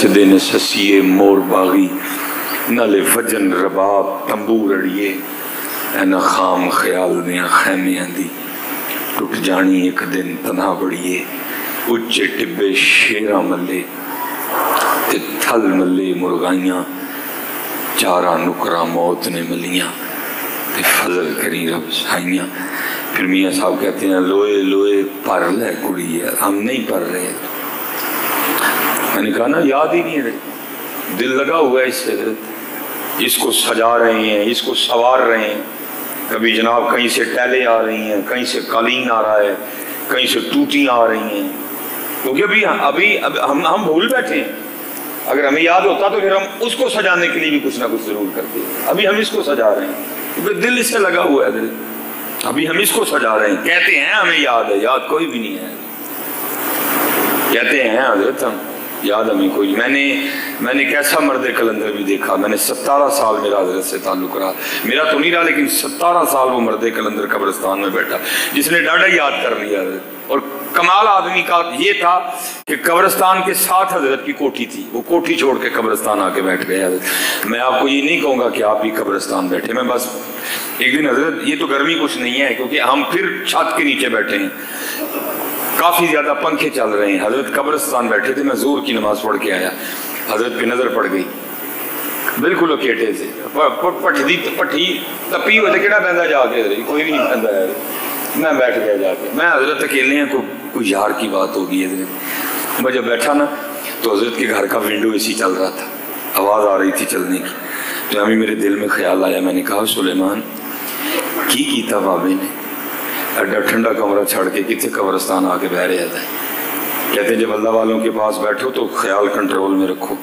نچدے نے سسیے مور باغی نالے فجن رباب تنبور اڑیے اینا خام خیال دیاں خیمیاں دی ٹوٹ جانی ایک دن تنہا بڑیے اچھے ٹبے شیرہ ملے تے تھل ملے مرغائیاں چارہ نکرہ موت نے ملیاں تے فضل کری رب سائیاں. پھر میاں صاحب کہتے ہیں لوئے لوئے پر لے کڑی ہے، ہم نہیں پڑھ رہے. میں نے کہا نا یاد ہی نہیں رہے، دل لگا ہوا ہے اس سے، اس کو سجا رہے ہیں، اس کو سوار رہے ہیں. کبھی جناب کہیں سے ٹیلے آ رہی ہیں، کہیں سے قالین آ رہا ہے، کہیں سے ٹوٹیاں آ رہی ہیں، کیونکہ ابھی ہم بھول بیٹھے ہیں. اگر ہمیں یاد ہوتا تو پھر ہم اس کو سجانے کے لیے بھی کچھ نہ کچھ ضرور کرتے. ابھی ہم اس کو سجا رہے ہیں کیونکہ دل اس سے لگا ہوا ہے. دل ابھی ہم اس کو سجا رہے ہیں. کہتے ہیں ہمیں یاد ہے، یاد کوئی بھی نہیں ہے. کہتے ہیں حضرت ہم یاد ہمیں کوئی. میں نے کیسا مرد کلندر بھی دیکھا. میں نے 17 سال میرا حضرت سے تعلق رہا. میرا تو نہیں رہا لیکن 17 سال وہ مرد کلندر قبرستان میں بیٹھا جس نے ڈاڈا یاد کر لیا. اور کمال آدمی کا یہ تھا کہ قبرستان کے ساتھ حضرت کی کوٹھی تھی، وہ کوٹھی چھوڑ کے قبرستان آ کے بیٹھ گئے. میں آپ کو یہ نہیں کہوں گا کہ آپ بھی قبرستان بیٹھے. میں بس ایک دن حضرت یہ تو گرمی کچھ نہیں ہے کیونکہ ہم پھر چھت کے نیچے بیٹھے ہیں، کافی زیادہ پنکھے چل رہے ہیں. حضرت قبرستان بیٹھے تھے. میں زور کی نماز پڑھ کے آیا، حضرت پہ نظر پڑ گئی بالکل اکیٹے سے. پٹھی تپی ہوئے کہڑا بہندا جا کے کوئی بھی نہیں بہندا ہے. میں بیٹھ گیا جا کے. میں حضرت اکیلے ہیں، کوئی یار کی بات ہوگی. حضرت میں جب بیٹھا نا تو حضرت کے گھر کا ونڈو اسی چل رہا تھا، آواز آ رہی تھی چلنے کی. تو ہمیں میرے دل میں خیال آیا. میں نے کہا سلیمان کی کیتا بابے نے ایڈا ٹھنڈا کمرہ چھڑ کے کتنے قبرستان آ کے بہ رہے تھے. کہتے ہیں جب اللہ والوں کے پاس بیٹھو تو خیال کنٹرول میں رکھو.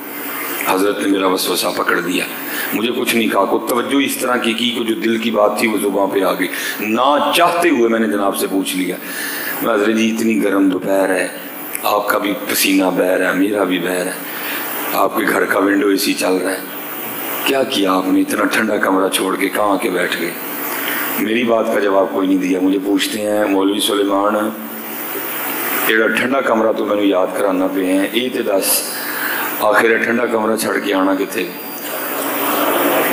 حضرت نے میرا وسوسہ پکڑ دیا. مجھے کچھ نہیں کہا، کو توجہ اس طرح کی کہ جو دل کی بات تھی وہ زباں پہ آ گئی. نہ چاہتے ہوئے میں نے جناب سے پوچھ لیا، حضرت جی اتنی گرم دوپہر ہے، آپ کا بھی پسینہ بہہ رہا ہے، میرا بھی بہہ رہا ہے، آپ کے گھر کا ونڈو اسی چل رہا ہے، کیا کیا آپ نے؟ اتنا ٹھنڈا کمرہ چھوڑ کے کہاں آ کے بیٹھ گئے؟ میری بات کا جواب کوئی نہیں دیا. مجھے پوچھتے ہیں مولوی سلیمان ایڈا ٹھنڈا کمرہ تو میں نے یاد کرانا پہ ہیں، یہ تو دس آخر ٹھنڈا کمرہ چھڑ کے آنا کتنے؟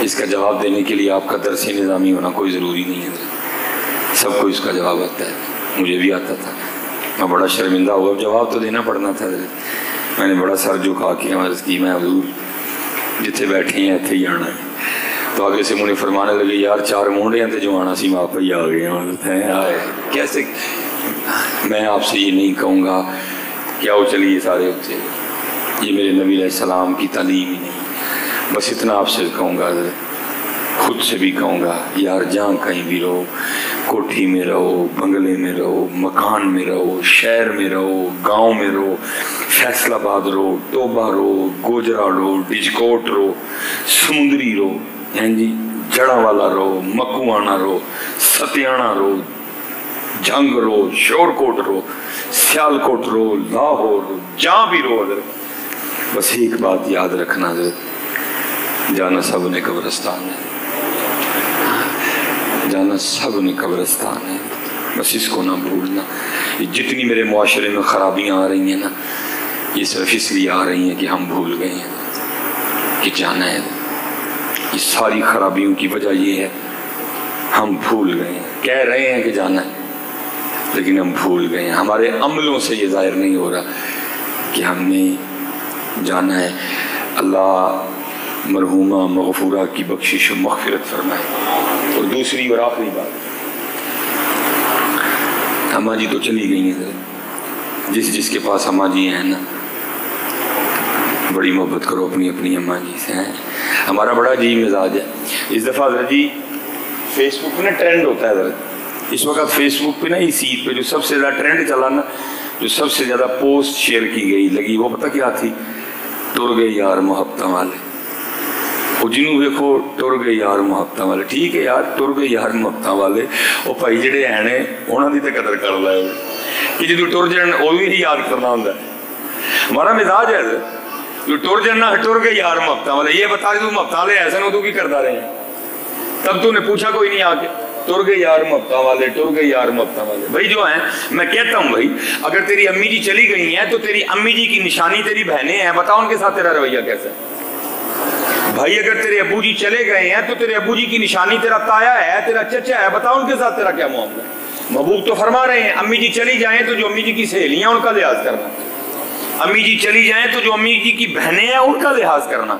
اس کا جواب دینے کے لیے آپ کا درس نظامی ہونا کوئی ضروری نہیں ہے. سب کو اس کا جواب آتا ہے، مجھے بھی آتا تھا. میں بڑا شرمندہ ہوا، جواب تو دینا پڑنا تھا. میں نے بڑا سر جھکا کے عرض کی میں حضور جتنے بیٹھے ہیں اتنے ہی آنا ہے. تو آگے سے مجھے فرمانے لگے یار 4 مونڈے ہیں تو جو آنا سی آپ ہی آ گئے ہیں. آئے کیسے؟ میں آپ سے یہ نہیں کہوں گا کہ آؤ چلیے سارے ہوتے، یہ میرے نبی علیہ السلام کی تعلیم ہی نہیں. بس اتنا آپ سے کہوں گا، خود سے بھی کہوں گا یار جہاں کہیں بھی رہو، کوٹھی میں رہو، بنگلے میں رہو، مکان میں رہو، شہر میں رہو، گاؤں میں رہو، فیصل آباد رہو، ٹوبہ رہو، گوجرا رہو، ڈجکوٹ رہو، سمندری رہو، جی جڑا والا رہو، مکوانا رہو، ستیانا رہو، جنگ رہو، شورکوٹ رہو، سیالکوٹ رہو، لاہور رہو، جہاں بھی رہو. حضرت بس ایک بات یاد رکھنا، حضرت جانا سب نے قبرستان ہے، جانا سب نے قبرستان ہے. بس اس کو نہ بھولنا. یہ جتنی میرے معاشرے میں خرابیاں آ رہی ہیں نا، یہ صرف اس لیے آ رہی ہیں کہ ہم بھول گئے ہیں کہ جانا ہے. یہ ساری خرابیوں کی وجہ یہ ہے ہم بھول گئے ہیں. کہہ رہے ہیں کہ جانا ہے لیکن ہم بھول گئے ہیں. ہمارے عملوں سے یہ ظاہر نہیں ہو رہا کہ ہم نے جانا ہے. اللہ مرحومہ مغفورہ کی بخشش و مغفرت فرمائے. اور دوسری اور آخری بات، اماں جی تو چلی گئی ہیں. جس کے پاس اماں جی ہیں نا، بڑی محبت کرو اپنی اپنی اماں جی سے. ہمارا بڑا عجیب مزاج ہے. اس دفعہ حضرت جی فیس بک پہ نا ٹرینڈ ہوتا ہے حضرت، اس وقت فیس بک پہ نا اس عید پہ جو سب سے زیادہ ٹرینڈ چلا نا، جو سب سے زیادہ پوسٹ شیئر کی گئی لگی، وہ پتہ کیا تھی؟ ٹر گئے یار محبتاں والے. وہ جنہوں دیکھو ٹر گئے یار محبتاں والے. ٹھیک ہے یار ٹر گئے یار محبتاں والے، وہ بھائی جڑے ہیں انہوں کی تو قدر کر لائے کہ جدو ٹر جان وہ بھی نہیں یاد کرنا ہوتا ہے. ہمارا مزاج ہے جو ٹر جانا ٹر گئے یار محبتاں والے. یہ بتا تو محبتاں والے ایسے ادو کی کرتا رہے ہیں؟ تب تو نے پوچھا کوئی نہیں آ کے. ٹر گئے یار مفتا والے، ٹر گئے یار مفتا والے۔ بھائی جو ہیں میں کہتا ہوں بھائی اگر تیری امی جی چلی گئی ہیں تو تیری امی جی کی نشانی تیری بہنیں ہیں، بتاؤ ان کے ساتھ تیرا رویہ کیسا ہے؟ بھائی اگر تیرے ابو جی چلے گئے ہیں تو تیرے ابو جی کی نشانی تیرا تایا ہے، تیرا چچا ہے، بتاؤ ان کے ساتھ تیرا کیا معاملہ ہے؟ محبوب تو فرما رہے ہیں امی جی چلی جائیں تو جو امی جی کی سہیلیاں ان کا لحاظ کرنا، امی جی چلی جائیں تو جو امی جی کی بہنیں ہیں ان کا لحاظ کرنا،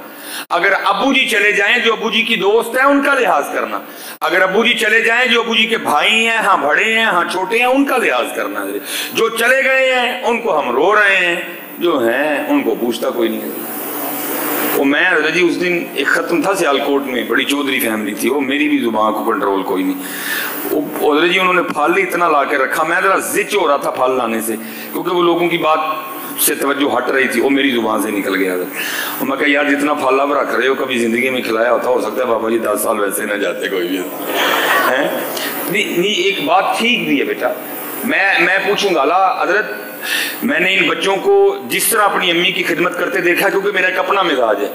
اگر ابو جی چلے جائیں جو ابو جی کی دوست ہیں ان کا لحاظ کرنا، اگر ابو جی چلے جائیں جو ابو جی کے بھائی ہیں، ہاں بڑے ہیں، ہاں چھوٹے ہیں، ان کا لحاظ کرنا۔ جو چلے گئے ہیں ان کو ہم رو رہے ہیں، جو ہیں ان کو پوچھتا کوئی نہیں ہے۔ وہ میں حضرت جی اس دن ایک ختم تھا سیالکوٹ میں، بڑی چودھری فیملی تھی، وہ میری بھی زبان کو کنٹرول کوئی نہیں، حضرت جی انہوں نے پھل اتنا لا کے رکھا، میں ذرا زچ ہو رہا تھا پھل لانے سے کیونکہ وہ لوگوں کی بات سے توجہ ہٹ رہی تھی، وہ میری زبان سے نکل گیا تھا۔ اور میں کہا یار جتنا پھل آپ رکھ رہے ہو کبھی زندگی میں کھلایا ہوتا، ہو سکتا ہے بابا جی 10 سال ویسے نہ جاتے کوئی بھی نہیں۔ ایک بات ٹھیک بھی ہے بیٹا، میں پوچھوں گا اللہ حضرت میں نے ان بچوں کو جس طرح اپنی امی کی خدمت کرتے دیکھا، کیونکہ میرا ایک اپنا مزاج ہے،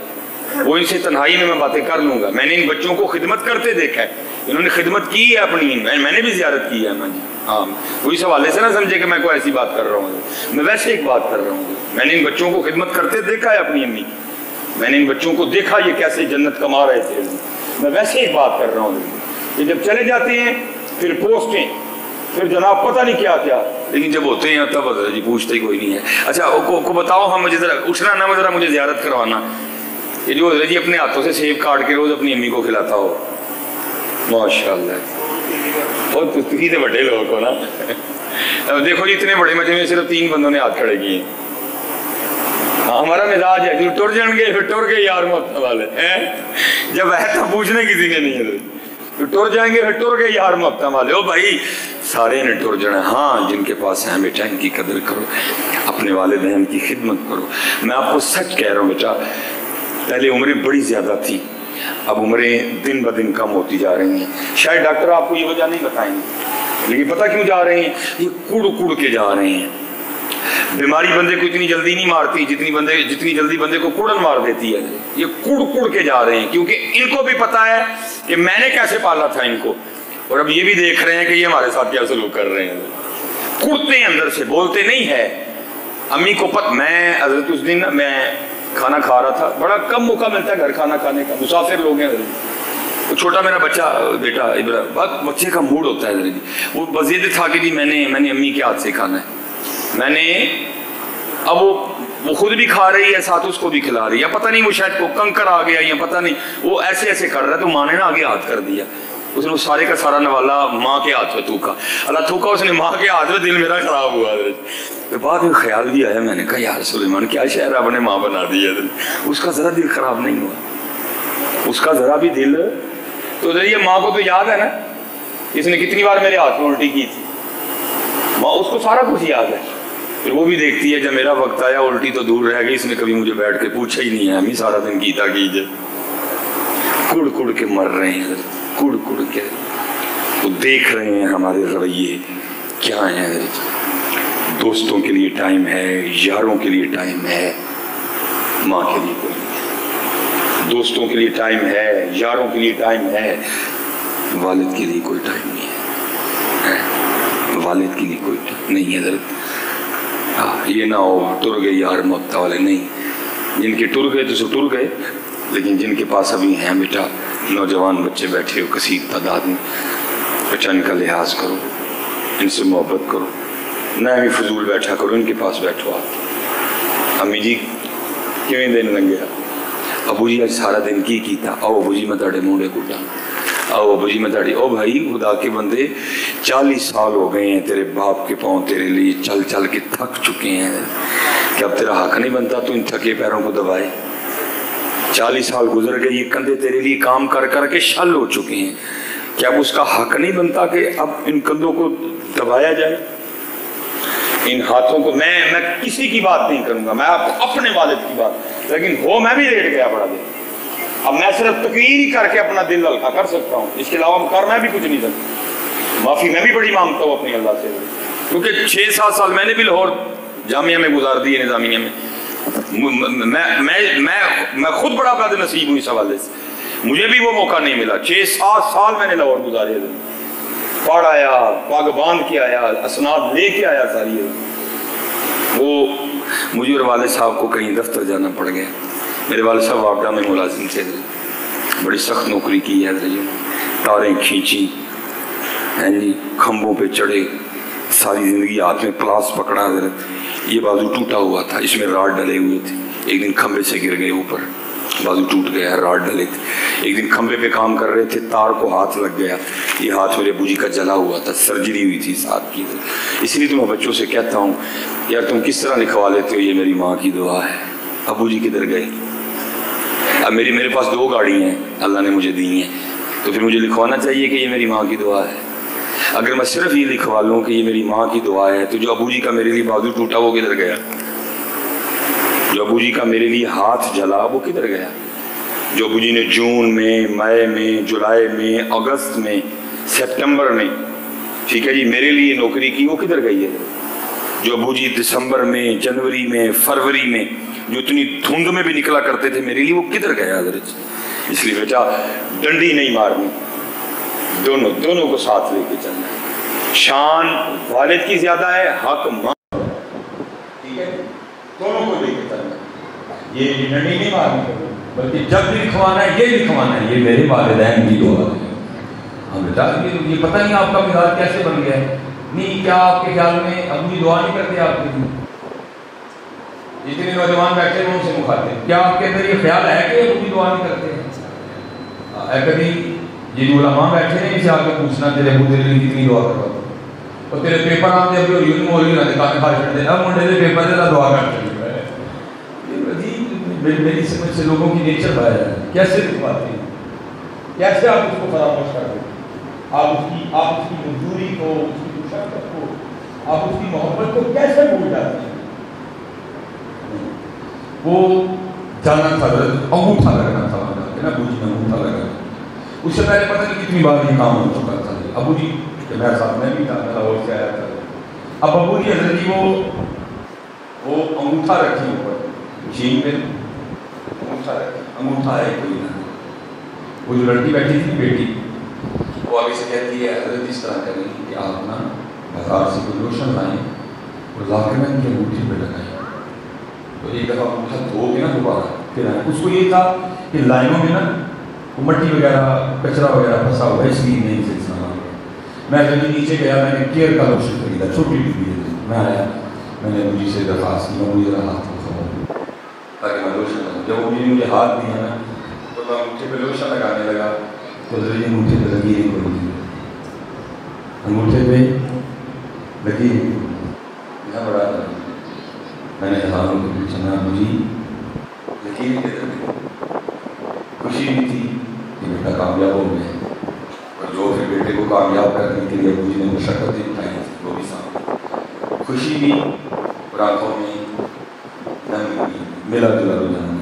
وہ ان سے تنہائی میں باتیں کر لوں گا، میں نے ان بچوں کو خدمت کرتے دیکھا ہے، انہوں نے خدمت کی ہے اپنی، میں نے بھی زیارت کی ہے، ہاں کوئی سوالے سے نہ سمجھے کہ میں کوئی ایسی بات کر رہا ہوں، میں ویسے ایک بات کر رہا ہوں، میں نے ان بچوں کو خدمت کرتے دیکھا ہے اپنی امی کی، میں نے ان بچوں کو دیکھا یہ کیسے جنت کما رہے تھے، میں ویسے ایک بات کر رہا ہوں کہ جب چلے جاتے ہیں پھر پوسٹیں، پھر جناب پتہ نہیں کیا کیا، لیکن جب ہوتے ہیں تب حضرت جی پوچھتے ہی کوئی نہیں ہے۔ اچھا کو بتاؤ، ہم مجھے ذرا اٹھنا نہ ذرا مجھے زیارت کروانا، یہ جو حضرت جی اپنے ہاتھوں سے سیب کاٹ کے روز اپنی امی کو کھلاتا ہو، ماشاءاللہ بہت پستکی سے بڑے لوگوں کو نا۔ دیکھو جی اتنے بڑے مجمع میں صرف 3 بندوں نے ہاتھ کھڑے کیے ہیں، ہمارا مزاج ہے جو ٹر جائیں گے پھر ٹر کے یار مت والے، جب ہے تو پوچھنے کسی نے نہیں ہے، ٹر جائیں گے پھر ٹر کے یار مفتا والے۔ او بھائی سارے نے ٹر جانا، ہاں جن کے پاس ہیں بیٹا ان کی قدر کرو، اپنے والدین کی خدمت کرو۔ میں آپ کو سچ کہہ رہا ہوں بیٹا، پہلے عمریں بڑی زیادہ تھی، اب عمریں دن بدن کم ہوتی جا رہی ہیں، شاید ڈاکٹر آپ کو یہ وجہ نہیں بتائیں گے، لیکن پتہ کیوں جا رہے ہیں؟ یہ کڑ کے جا رہے ہیں۔ بیماری بندے کو اتنی جلدی نہیں مارتی جتنی جلدی بندے کو کڑن مار دیتی ہے، یہ کڑ کے جا رہے ہیں، کیونکہ ان کو بھی پتا ہے کہ میں نے کیسے پالا تھا ان کو، اور اب یہ بھی دیکھ رہے ہیں کہ یہ ہمارے ساتھ کیا سلوک کر رہے ہیں، کڑتے ہیں اندر سے، بولتے نہیں ہے۔ امی کو میں حضرت اس دن میں کھانا کھا رہا تھا، بڑا کم موقع ملتا ہے گھر کھانا کھانے کا، مسافر لوگ ہیں، وہ چھوٹا میرا بچہ بیٹا ابراہیم، بہت بچے کا موڈ ہوتا ہے، وہ بزید تھا کہ جی میں نے امی کے ہاتھ سے کھانا ہے، میں نے اب وہ خود بھی کھا رہی ہے ساتھ اس کو بھی کھلا رہی ہے، پتہ نہیں وہ شاید کو کنکر آ گیا یا پتہ نہیں وہ ایسے کر رہا ہے، تو ماں نے نا آگے ہاتھ کر دیا، اس نے وہ سارے کا سارا نوالا ماں کے ہاتھ پہ تھوکا، اللہ تھوکا اس نے ماں کے ہاتھ میں، دل میرا خراب ہوا۔ تو بعد میں خیال بھی آیا، میں نے کہا یار سلیمان کیا شہر آپ نے ماں بنا دی ہے، اس کا ذرا دل خراب نہیں ہوا، اس کا ذرا بھی دل، تو یہ ماں کو تو یاد ہے نا اس نے کتنی بار میرے ہاتھ میں الٹی کی تھی، ماں اس کو سارا کچھ یاد ہے، پھر وہ بھی دیکھتی ہے جب میرا وقت آیا الٹی تو دور رہ گئی، اس نے کبھی مجھے بیٹھ کے پوچھا ہی نہیں ہے، ہمیں سارا دن کیتا کیجئے، کڑ کے مر رہے ہیں، کڑ کے وہ دیکھ رہے ہیں ہمارے رویے کیا ہیں۔ دوستوں کے لیے ٹائم ہے، یاروں کے لیے ٹائم ہے، ماں کے لیے کوئی نہیں، دوستوں کے لیے ٹائم ہے، یاروں کے لیے ٹائم ہے، والد کے لیے کوئی ٹائم نہیں ہے، والد کے لیے کوئی ٹائم نہیں ہے حضرت۔ یہ نہ ہو ٹر گئے یار مفتا والے، نہیں، جن کے ٹر گئے تو سو ٹر گئے، لیکن جن کے پاس ابھی ہیں بیٹا نوجوان بچے بیٹھے ہو کثیر تعداد میں، بیٹا ان کا لحاظ کرو، ان سے محبت کرو، نہ بھی فضول بیٹھا کرو، ان کے پاس بیٹھو آپ، امی جی کیوں دن لنگیا، ابو جی آج سارا دن کی کیتا، آؤ ابو جی میں تاڑے مونڈے کٹا، آؤ ابو جی میں تاڑی، او بھائی خدا کے بندے 40 سال ہو گئے ہیں تیرے باپ کے پاؤں تیرے لیے چل کے تھک چکے ہیں، کہ اب تیرا حق نہیں بنتا تو ان تھکے پیروں کو دبائے، 40 سال گزر گئے، یہ کندھے تیرے لیے کام کر کے شل ہو چکے ہیں، کہ اب اس کا حق نہیں بنتا کہ اب ان کندھوں کو دبایا جائے، ان ہاتھوں کو، میں کسی کی بات نہیں کروں گا، میں آپ کو اپنے والد کی بات، لیکن ہو میں بھی لیٹ گیا بڑا دن، اب میں صرف تقریر ہی کر کے اپنا دل ہلکا کر سکتا ہوں، اس کے علاوہ کر میں بھی کچھ نہیں سکتا، معافی میں بھی بڑی مانگتا ہوں اپنی اللہ سے، کیونکہ 6-7 سال میں نے بھی لاہور جامعہ میں گزار دیے نظامیہ میں، میں خود بڑا بد نصیب ہوں اس حوالے سے، مجھے بھی وہ موقع نہیں ملا، 6-7 سال میں نے لاہور گزارے، پڑھ آیا، پاگ باندھ کے آیا، اسناد لے کے آیا ساری۔ وہ مجھے اور والد صاحب کو کہیں دفتر جانا پڑ گیا۔ میرے والد صاحب واپڈا میں ملازم تھے، بڑی سخت نوکری کی ہے، تاریں کھینچی ہیں جی، کھمبوں پہ چڑھے، ساری زندگی ہاتھ میں پلاس پکڑا حضرت۔ یہ بازو ٹوٹا ہوا تھا، اس میں راڈ ڈلے ہوئے تھے، ایک دن کھمبے سے گر گئے اوپر، بازو ٹوٹ گیا، راڈ ڈلے تھے۔ ایک دن کھمبے پہ کام کر رہے تھے، تار کو ہاتھ لگ گیا، یہ ہاتھ میرے ابو جی کا جلا ہوا تھا، سرجری ہوئی تھی اس ہاتھ کی۔ اس لیے تو میں بچوں سے کہتا ہوں یار تم کس طرح لکھوا لیتے ہو، یہ میری ماں کی دعا ہے۔ ابو جی کدھر گئے؟ اب میرے پاس 2 گاڑی ہیں اللہ نے مجھے دی ہیں، تو پھر مجھے لکھوانا چاہیے کہ یہ میری ماں کی دعا ہے۔ اگر میں صرف یہ لکھوا لوں کہ یہ میری ماں کی دعا ہے، تو جو ابو جی کا میرے لیے بازو ٹوٹا وہ کدھر گیا؟ جو ابو جی کا میرے لیے ہاتھ جلا وہ کدھر گیا؟ جو ابو جی نے جون میں، مئی میں، جولائی میں، اگست میں، سپٹمبر میں، ٹھیک ہے جی، میرے لیے نوکری کی وہ کدھر گئی ہے؟ جو ابو جی دسمبر میں، جنوری میں، فروری میں جو اتنی دھند میں بھی نکلا کرتے تھے میرے لیے وہ کدھر گیا حضرت؟ اس لیے بیٹا ڈنڈی نہیں مارنی، دونوں کو ساتھ لے کے چلنا ہے۔ شان والد کی زیادہ ہے، حق ماں، ٹھیک ہے، دونوں کو لے کے چلنا ہے۔ یہ ڈنڈی نہیں مارنی، بلکہ جب بھی لکھوانا ہے یہ لکھوانا ہے، یہ میرے والدین کی دعا ہے۔ ہم بیٹا یہ پتہ نہیں آپ کا مزاج کیسے بن گیا ہے، نہیں کیا آپ کے خیال میں ابو دعا نہیں کرتے آپ کے لیے؟ جتنے نوجوان بیٹھے ہیں ان سے مخاطب ہیں، کیا آپ کے اندر یہ خیال ہے کہ ابو دعا نہیں کرتے ہیں؟ کبھی یہ علماء بیٹھے ہیں، اسے آ کے پوچھنا تیرے ابو تیرے لیے کتنی دعا کرتا ہوں، اور تیرے پیپر آتے ابھی اور یوں ہو رہی کافی خواہش کرتے ہیں اب منڈے سے پیپر دے دعا کرتے ہیں۔ میری سمجھ سے لوگوں کی نیچر باہر ہے، کیسے لکھواتے ہیں، کیسے آپ اس کو فراموش کر دیں؟ آپ اس کی مزدوری کو، اس کی مشقت کو، آپ اس کی محبت کو کیسے بھول جاتے ہیں؟ وہ جانا تھا انگوٹھا لگنا تھا، ابو جی نے انگوٹھا لگا، اس سے پہلے پتہ نہیں کتنی بار یہ کام ہو چکا تھا۔ ابو جی کہ میرے ساتھ میں بھی تھا، لاہور سے آیا تھا، اب ابو جی حضرت جی وہ انگوٹھا رکھی اوپر مشین پہ، انگوٹھا ہے کوئی نہ، وہ جو لڑکی بیٹھی تھی بیٹی، وہ آگے سے کہتی ہے حضرت اس طرح کریں کہ آپ نا بازار سے کوئی لوشن لائیں اور لا کے نا ان کے انگوٹھی پہ لگائیں، تو ایک دفعہ انگوٹھا دھو کے نا دوبارہ پھر آئیں۔ اس کو یہ تھا کہ لائنوں میں نا مٹی وغیرہ کچرا وغیرہ پھنسا ہوا ہے، اس لیے نہیں سے میں جب نیچے گیا، میں نے کیئر کا لوشن خریدا، چھوٹی ڈبی ہے، میں آیا، میں نے مجھے سے درخواست کی میں مجھے ہاتھ دکھاؤ تاکہ میں لوشن لگاؤں۔ جب وہ مجھے ہاتھ دیا نا تو میں انگوٹھے پہ لوشن لگانے لگا، تو ذریعے انگوٹھے پہ لگی نہیں کوئی، انگوٹھے پہ لگی نہیں بڑا تھا۔ میں نے ہزاروں کو پوچھا نا مجھے یقین کدھر گئی؟ خوشی بھی تھی کہ بیٹا کامیاب ہو گئے، اور جو پھر بیٹے کو کامیاب کرنے کے لیے مجھے نے مشقتیں اٹھائی تھی وہ بھی سامنے، خوشی بھی اور آنکھوں میں نمی بھی، ملا جلا رجحان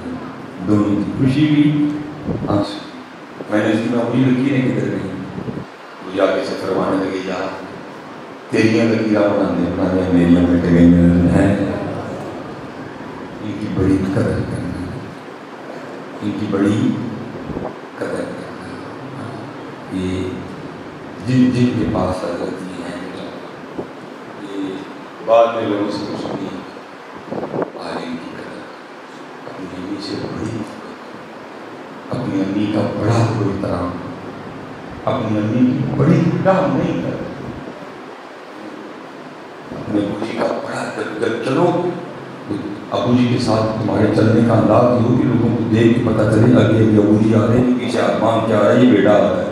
دونوں تھی، خوشی بھی آنسو۔ میں نے اس کی نوکری لکیریں کدھر گئی؟ وہ جا کے سے فرمانے لگے جا تیریاں لکیریں بنانے میریاں مٹ گئی ہیں، ان کی بڑی قدر کرنا، ان کی بڑی قدر کرنا۔ یہ جن کے پاس حضرت ہیں یہ بعد میں لوگوں سے کچھ نہیں، عالم کی قدر، اپنی امی سے بڑی، اپنی امی کا بڑا کوئی احترام، اپنی امی کی بڑی کام نہیں کرتا، اپنے ابو جی کا بڑا جب چلو ابو جی کے ساتھ تمہارے چلنے کا انداز یہ ہو کہ لوگوں کو دیکھ کے پتہ چلے آگے ابو جی آ رہے ہیں، پیچھے آسمان کیا آ رہا ہے، یہ بیٹا آ رہا ہے۔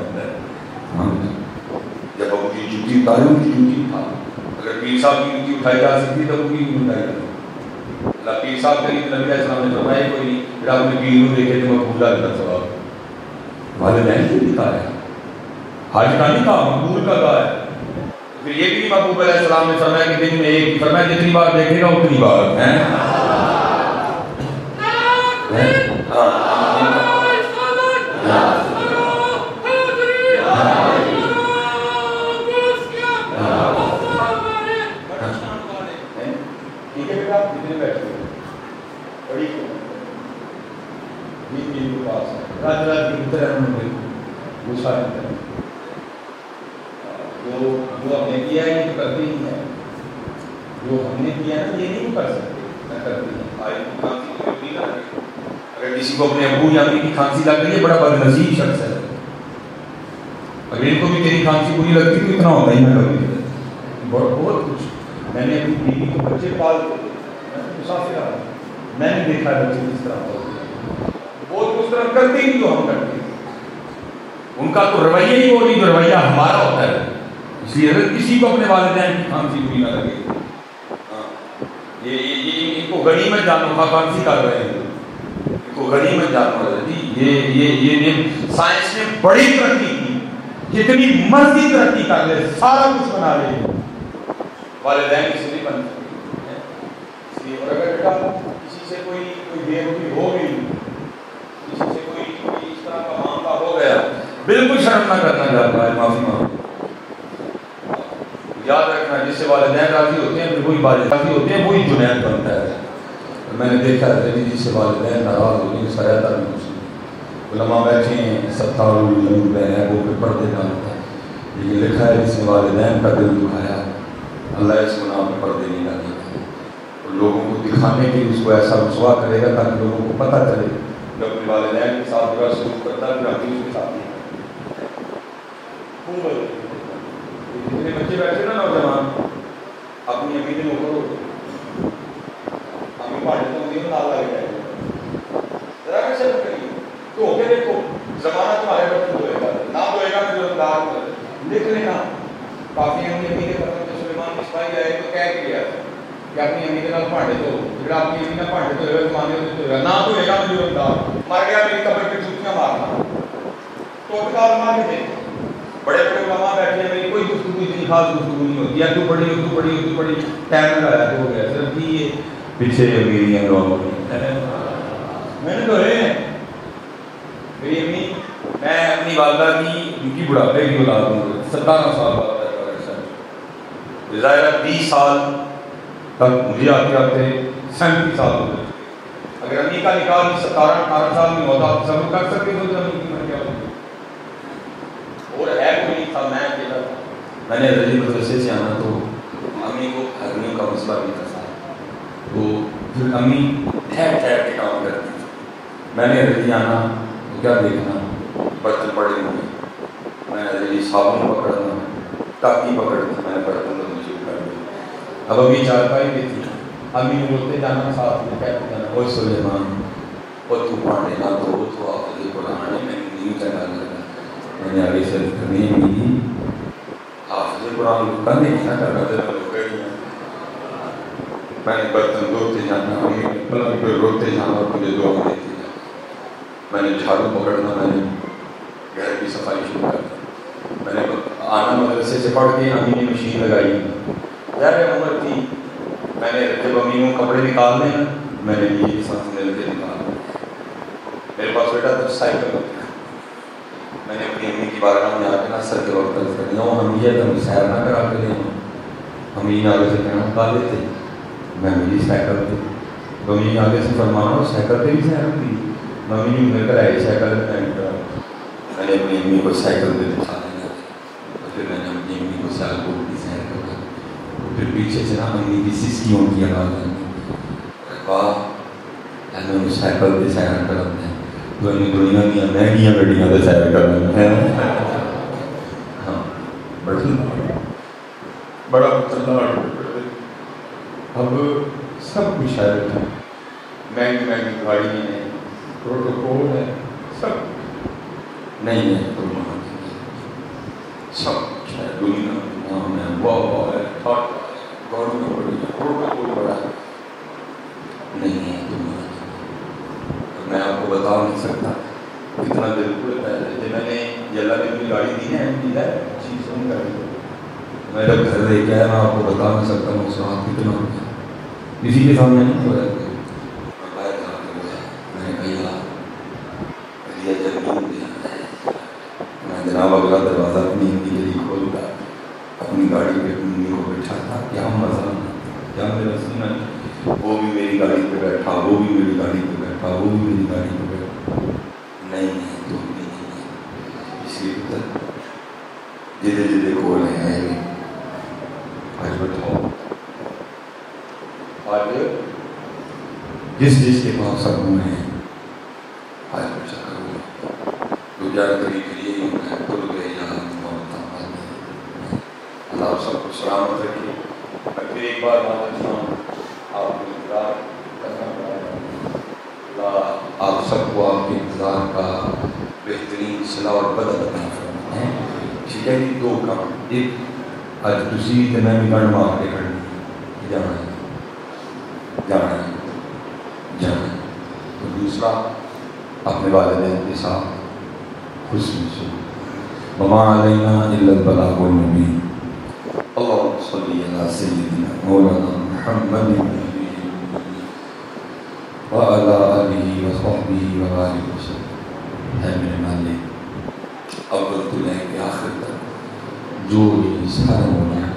جب ابو جی جوتی اتارے ان کی جوتی اٹھا، اگر پیر صاحب کی جوتی اٹھائی جا سکتی تو ابو کی نہیں اٹھائی جاتی۔ اللہ پیر صاحب کے لیے نبی علیہ السلام نے فرمایا کوئی نہیں، پھر آپ نے پیر کو دیکھے تو مقبولہ کا ثواب، والدین سے دکھایا، حج کا نہیں کہا، مقبول کا کہا ہے۔ پھر یہ بھی محبوب علیہ السلام نے فرمایا کہ دن میں ایک، فرمایا جتنی بار دیکھے گا اتنی بار ہیں۔ جو ہم نے کیا نا یہ نہیں کر سکتے، نہ کرتے ہیں. آئی کی کھانسی کی بھی نہ لگے. اگر کسی کو اپنے ابو یا امی کی کھانسی لگ رہی ہے بڑا بد نصیب شخص ہے. اگر ان کو بھی تیری کھانسی بری لگتی تو اتنا ہوتا ہی نہ کبھی. بہت کچھ میں نے اپنی بیوی کو بچے پال مسافر آ میں نے دیکھا بچے کس طرح ہوتے بہت اس طرح کرتے ہی جو ہم کرتے ہیں. ان کا تو رویہ ہی وہ نہیں جو رویہ ہمارا ہوتا ہے. اس لیے اگر کسی کو اپنے والدین کی کھانسی بری نہ لگے، یہ ان کو غنیمت جانو. کھانسی کر رہے ہیں ان کو غنیمت جانو. یہ سائنس نے بڑی ترقی کی، جتنی مرضی ترقی کر لے، سارا کچھ بنا لے، والدین کی سے نہیں بن سکتی. اور اگر بیٹا کسی سے کوئی بے روی ہو گئی، کسی سے کوئی اس طرح کا معاملہ ہو گیا، بالکل شرم نہ کرنا چاہتا ہے، معافی مانگو. یاد رکھنا جس سے والدین راضی ہوتے ہیں وہی والد راضی ہوتے ہیں، وہی جنید بنتا ہے. میں نے دیکھا ہے جس سے والدین ناراض ہوتے ہیں اس کا رہتا بھی کچھ. علماء بیٹھے ہیں 70 لوگ ہیں وہ پہ پردے ڈالتا ہے، لیکن لکھا ہے جس نے والدین کا دل دکھایا اللہ اس کو نام میں پردے نہیں ڈالے گا. لوگوں کو دکھانے کے لیے اس کو ایسا رسوا کرے گا تاکہ لوگوں کو پتہ چلے کہ اپنے والدین کے ساتھ برا سلوک کرتا ہے، پھر ہم اس کے ساتھ نہیں. جتنے بچے بیٹھے نا نوجوان اپنی امی نے کرو امی پاڑے تو مجھے نال لگے جائے ذرا کیسے کریے تو ہو کے دیکھو زمانہ تمہارے بچے دھوئے گا نہ دھوئے گا پھر انداز لکھ لینا. کافی امی امی کے پتہ کہ سلیمان اسماعیل آئے تو کہہ کے گیا کہ اپنی امی کے نال پاڑے تو جڑا اپنی امی نے پاڑے تو ہوئے زمانے میں دھوئے گا نہ دھوئے گا پھر انداز مر گیا میری قبر پہ جوتیاں مارنا تو اٹکار مار کے دیکھ. بڑے بڑے علماء بیٹھے ہیں میری کوئی گفتگو اتنی خاص گفتگو نہیں ہوتی ہے، تو پڑھی ٹائم لگایا تو ہو گیا صرف یہ پیچھے میری لوگ میں نے دہرے ہیں. میری امی میں اپنی والدہ کی ان کی بڑھاپے کی اولاد ہوں. 17 سال بعد ظاہر 20 سال تک مجھے آتے آتے 37 سال ہو گئے. اگر امی کا نکاح 17-18 سال میں ہوتا آپ سب کر سکتے ہو تو امی کی مر کیا ہوتی اور ہے کوئی نہیں تھا. میں اکیلا تھا. میں نے رضی مدرسے سے آنا تو امی کو ہرنیوں کا مسئلہ بھی تھا تو پھر امی ٹھہر ٹھہر کے کام کرتی تھی. میں نے رضی آنا تو کیا دیکھنا برتن پڑے ہوئے میں رضی صابن پکڑنا ٹاکی پکڑنا میں نے برتن دھونا شروع کر دیا. اب ابھی چارپائی بھی تھی امی نے بولتے جانا ساتھ میں کہتے جانا وہ سلیمان اور تو پڑھنے نہ تو آپ قرآن میں نہیں چلا لگا. میں نے آگے سے کرنی نہیں حافظ قرآن لکھا نہیں کیا کرنا تھا میں نے برتن دھوتے جانا امی پلنگ پہ روتے جانا اور مجھے دعا دیتے جانا. میں نے جھاڑو پکڑنا میں نے گھر کی صفائی شروع کر دی. میں نے آنا مدرسے سے پڑھ کے امی نے مشین لگائی ظاہر عمر تھی. میں نے جب امی کو کپڑے نکالنے ہیں میں نے یہ سانس مل کے نکالنا. میرے پاس بیٹا تو سائیکل ہوتا ہے. میں نے اپنی امی کی بارگاہ میں آ کے نا سر کے وقت کر دیا ہوں امی ہے تو سیر نہ کرا کے دیں. امی نے آگے سے کہنا کھا لیتے میں میری سائیکل پہ امی نے آگے سے فرمانا سائیکل پہ بھی سیر ہوتی. ممی نے میرے کر آئی سائیکل میں نے اپنی امی کو سائیکل پہ دکھا دیا. پھر میں نے اپنی امی کو سیال کو بھی سیر کرا. پھر پیچھے سے نا امی کی سسکیوں کی آواز آئی واہ میں سائیکل پہ سیر کرتے ہیں دنیا دیا مہنگیاں گڈیاں پہ سیر کرنا ہاں بڑا اب سب کچھ ہے مہنگی مہنگی گاڑیاں ہیں پروٹوکول ہے سب نہیں ہے تو سب کچھ ہے دنیا نام ہے واہ ہے گاڑیاں بڑی پروٹوکول بڑا نہیں ہے دنیا. میں آپ کو بتا نہیں سکتا کتنا بالکل جب میں نے اللہ نے اپنی گاڑی دی ہے چیز سن کر میں جب گھر لے کے آیا میں آپ کو بتا نہیں سکتا ہوں اس وقت کتنا ہو گیا کسی کے سامنے نہیں ہو رہا ہے. میں نے کہا میں جناب اگلا دروازہ اپنی امی کے لیے کھولتا اپنی گاڑی پہ اپنی امی کو بٹھاتا کیا مزہ کیا میرا سینا وہ بھی میری گاڑی پہ بیٹھا وہ بھی میری گاڑی پہ بیٹھا وہ بھی میری گاڑی پہ بیٹھا. نہیں ہے تو بھی نہیں ہے. اس لیے جدے جدے کول ہیں آج بٹھاؤ جس کے پاس سب ہوئے ہیں آج بچہ کرو تو پیار کری کے لیے کل گئے یہاں اللہ سب کو سلامت رکھے. میں پھر ایک بار مانتا ہوں آپ کو انتظار کرنا پڑا. آپ سب کو آپ کے انتظار کا بہترین صلاح اور بدل عطا فرمائے. ٹھیک ہے جی. دو کام. ایک اج تسی تے میں بھی گڑ مار کے کھڑی جانا ہے. تو دوسرا اپنے والدین کے ساتھ حسن سلوک. وما علینا الا البلاغ المبین. اللہم صلی علی سیدنا مولانا محمد وعلی آلہ وصحبہ وبارک وسلم. ہے میرے مالک اول تو لے کے آخر تک جو یہ سارا ہونا ہے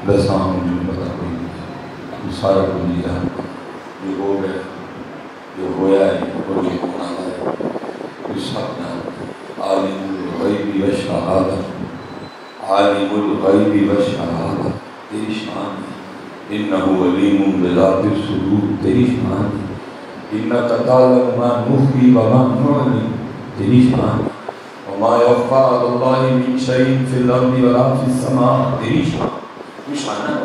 دسام جو پتا کوئی نہیں ہے. تو سارا کو نہیں جانتا جو ہو گیا جو ہویا ہے اور جو ہونا ہے. تو سب جانتا. عالم الغیب والشہادہ عالم الغیب والشہادہ تیری شان ہے. انہ علیم بذات الصدور تیری شان ہے. انک تعلم ما نخفی وما نعلن تیری شان ہے. وما یخفی علی اللہ من شیء فی الارض ولا فی السماء تیری شان. تو شان ہے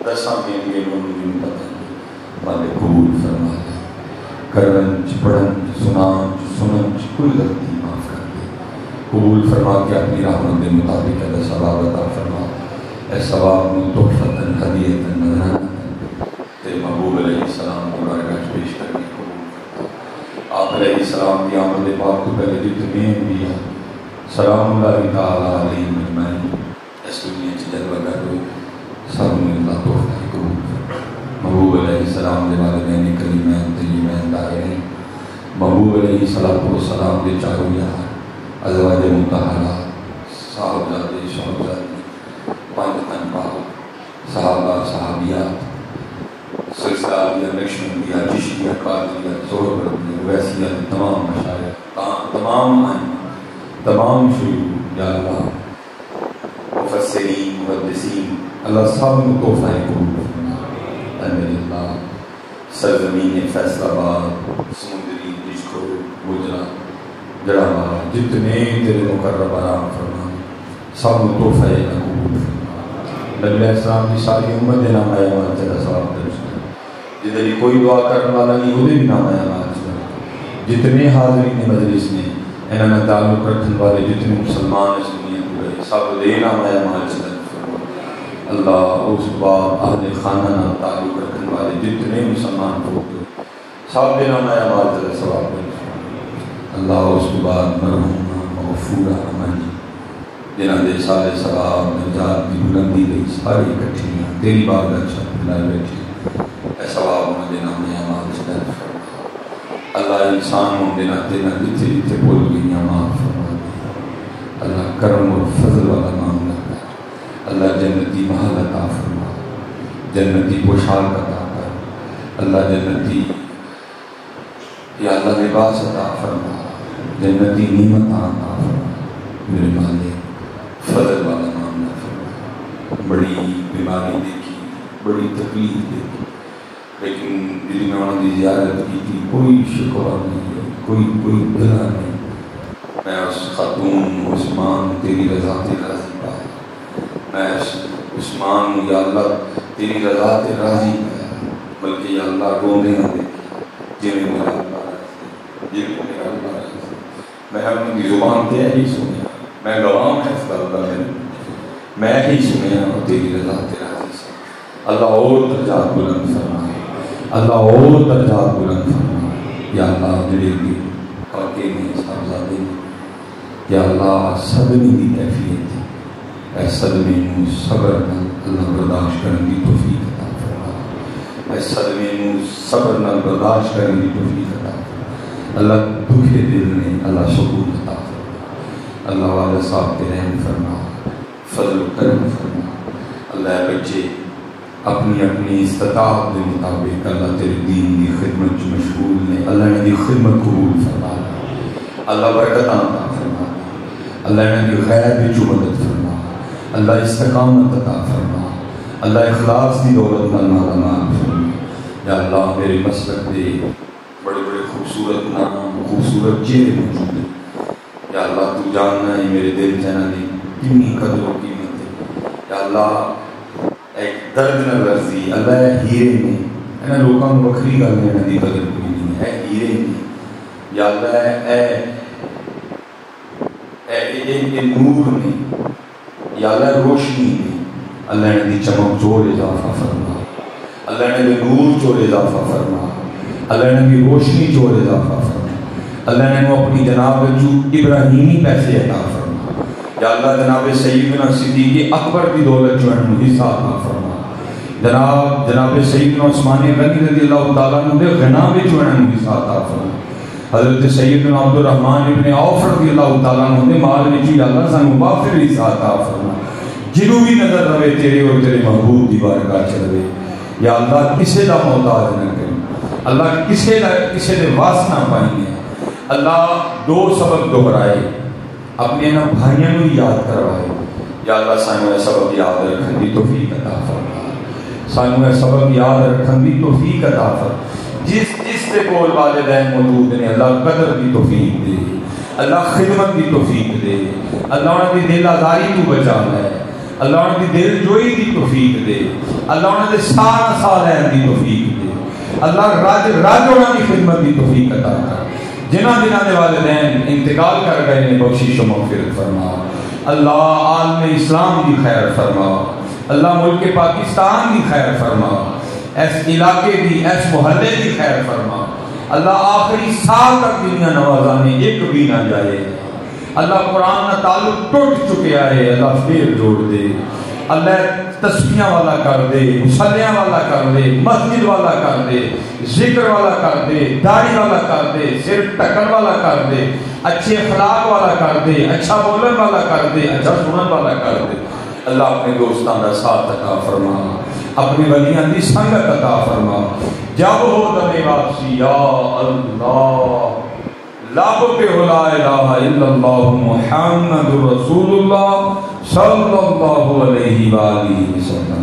دساں کے نون پتہ مالک قبول فرما دے. کرنچ پڑھنچ سنانچ سننچ کوئی غلطی معاف کر دے. قبول فرما کے اپنی رحمت کے مطابق ادا ثواب عطا فرما. اے ثواب میں تحفتاً ہدیتاً نذرانہ تیرے محبوب علیہ السلام کی بارگاہ پیش کرنے قبول فرما. آپ علیہ السلام کی آمد پاک تو پہلے جتنے بھی سلام اللہ تعالیٰ علیہ اجمعین اس دنیا سے جلوہ کر دو سب میں اللہ تحفہ قبول فرما. محبوب علیہ السلام دے والدین کریمین طیبین دائرین محبوب علیہ السلام دے چاروں یار ازواج مطہرات صاحبزادے شہزادے پانچ تن پاک صحابہ صحابیات سلسلہ نقشبندیہ چشتیہ قادریہ سہروردیہ ویسیہ تمام مشایخ تمام ائمہ تمام شیوخ یا اللہ مفسرین محدثین اللہ سب کو تحفہ قبول فرما. اے میرے اللہ سرزمین فیصل آباد سمندری دشکو گجرات جڑاوا جتنے تیرے مقرب آرام فرما سب کو تحفہ قبول فرما. نبی علیہ السلام کی ساری امت دے نام آیا مان تیرا ثواب درج کر. جدھر کوئی دعا کرنے والا نہیں وہ بھی نام آیا مان کر. جتنے حاضرین مجلس نے انہوں نے تعلق رکھنے والے جتنے مسلمان اس دنیا کو گئے سب دے نام آیا مان کر. اللہ اس بعد اہل خانہ نہ تعلق رکھنے والے جتنے مسلمان کو گئے سب دے نام آیا مان کر ثواب درج. اللہ اس کے بعد مرحومہ مغفورہ امانی جنہاں دے سارے ثواب نجات کی بلندی دے ساری اکٹھیاں تیری بارگاہ چھت لائے بیٹھے. اے ثواب نہ دینا میں امان سے در فرما. اللہ انسان ہوں دینا دینا جتھے جتھے بول گئی امان فرما دے. اللہ کرم اور فضل والا معاملہ کر. اللہ جنتی محل عطا فرما. جنتی پوشاک عطا کر. اللہ جنتی یا اللہ لباس عطا فرما. جنتی نعمت عطا فرما. میرے مالک فضل والا معاملہ فرما. بڑی بیماری دیکھی بڑی تکلیف دیکھی لیکن دل میں انہوں نے زیارت کی تھی کوئی شکوہ نہیں کوئی بلا نہیں. میں اس خاتون عثمان تیری رضا تے راضی پایا. میں اس عثمان یا اللہ تیری رضا تے راضی پایا. بلکہ یا اللہ گوندے نہ دیکھا جنہیں میرا اللہ راضی جنہیں میرا اللہ راضی. میں ان کی زبان تے ہی سنیا میں گوام ہے اس اللہ میں ہی سنیا اور تیری رضا تے راضی سے. اللہ اور درجات بلند فرمائے. اللہ اور درجات بلند فرمائے. یا اللہ جڑے بھی واقعی میں صاحبزادے یا اللہ صدمے کی کیفیت ہے. اے صدمے نو صبر نال اللہ برداشت کرنے کی توفیق عطا فرما. اے صدمے نو صبر نال برداشت کرنے کی توفیق عطا فرما. اللہ دکھے دل نے اللہ سکون عطا فرما. اللہ والد صاحب کے رحم فرما فضل و کرم فرما. اللہ بچے اپنی اپنی استطاعت کے مطابق اللہ تیرے دین کی خدمت جو مشغول نے اللہ نے دی خدمت قبول فرما. اللہ برکت عطا فرما. اللہ نے دی غیب جو مدد فرما. اللہ استقامت عطا فرما. اللہ اخلاص کی دولت نال مالا مال فرما. یا اللہ میرے مسلک دے بڑے بڑے خوبصورت نام خوبصورت چہرے موجود ہیں یا اللہ تو جاننا ہے میرے دل جانا دی کنی قدر و قیمت ہے یا اللہ ایک درد نہ لرزی اللہ ہیرے میں انہاں لوگاں کو وکری گل لینا دی قدر کوئی نہیں ہے ہیرے میں یا اللہ اے نور میں یا اللہ روشنی میں اللہ نے دی چمک چور اضافہ فرما اللہ نے دی نور چور اضافہ فرما اللہ نے دی روشنی چور اضافہ فرما اللہ نے اپنی جناب جو ابراہیمی پیسے عطا فرما یا اللہ جناب سیدنا صدیق اکبر کی دولت جو ہے حصہ عطا فرما جناب سیدنا عثمان غنی رضی اللہ تعالیٰ نے غنا میں جو ہے حصہ عطا فرما حضرت سیدنا عبد الرحمن ابن عوف رضی اللہ تعالیٰ نے مال میں جو اللہ سانو وافر حصہ عطا فرما جنوں بھی نظر رہے تیرے اور تیرے محبوب دی بارگاہ چ رہے یا اللہ کسے دا محتاج نہ کریں اللہ کسے دے واس نہ پائیں اللہ دو سبق دہرائے اپنے نہ بھائیوں کو یاد کروائے یا اللہ سانو اے سبق یاد رکھن دی توفیق عطا فرما سانو اے سبق یاد رکھن دی توفیق عطا فرما جس کے کول والدین موجود نے اللہ قدر دی توفیق دے اللہ خدمت دی توفیق دے اللہ انہاں دی دل آزاری تو بچا لے اللہ انہاں دی دل جوئی دی توفیق دے اللہ انہاں دے سال رہن دی توفیق دے اللہ راج انہاں دی خدمت دی توفیق عطا کر جنہاں دے والدین انتقال کر گئے نے بخشش و مغفرت فرما اللہ عالم اسلام دی خیر فرما اللہ ملک پاکستان دی خیر فرما اس علاقے دی اس محلے دی خیر فرما اللہ آخری سال تک دنیا نوازانے ایک بھی نہ جائے اللہ قرآن نہ تعلق ٹوٹ چکے آئے اللہ پھر جوڑ دے اللہ تسبیحاں والا کر دے مصلیاں والا کر دے مسجد والا کر دے ذکر والا کر دے داڑھی والا کر دے سر ٹکن والا کر دے اچھے اخلاق والا کر دے اچھا بولن والا کر دے اچھا سنن والا کر دے اللہ اپنے دوستان کا ساتھ عطا فرما اپنی ولیاں دی سنگت عطا فرما جب ہو دمے واپسی یا اللہ لب پہ ہو لا الہ الا اللہ محمد رسول اللہ صلی اللہ علیہ وآلہ وسلم